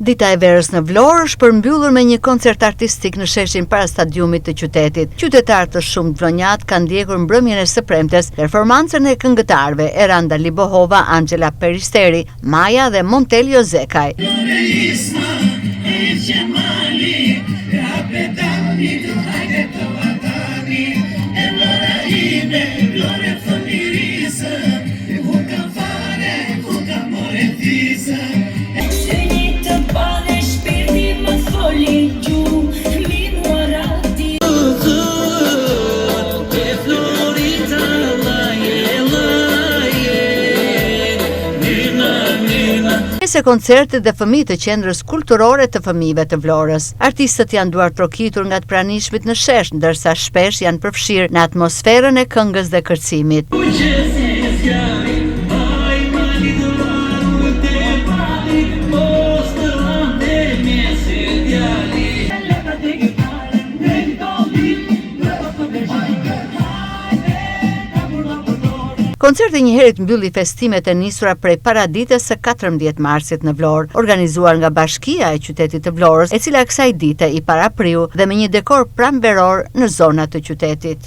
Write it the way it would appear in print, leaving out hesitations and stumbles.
Dita e verës në Vlorë është përmbyllur me një koncert artistik në sheshin para stadiumit të qytetit. Qytetarë të shumë vlonjat kanë ndjekur mbrëmjen e së premtes performancën e këngëtarëve Eranda Libohova, Angela Peristeri, Maja dhe Montelio Zekaj. Se koncertet dhe fëmijët të qendrës kulturore të fëmijëve të Vlorës. Artistët janë duar trokitur nga të pranishmit në shesh, ndërsa shpesh janë përfshirë në atmosferën e këngës dhe kërcimit. Koncerti njëherët mbylli festimet e nisura prej paradites së 14 marsit në Vlorë, organizuar nga Bashkia e Qytetit të Vlorës, e cila kësaj dite i parapriu dhe me një dekor pranveror në zonat të qytetit.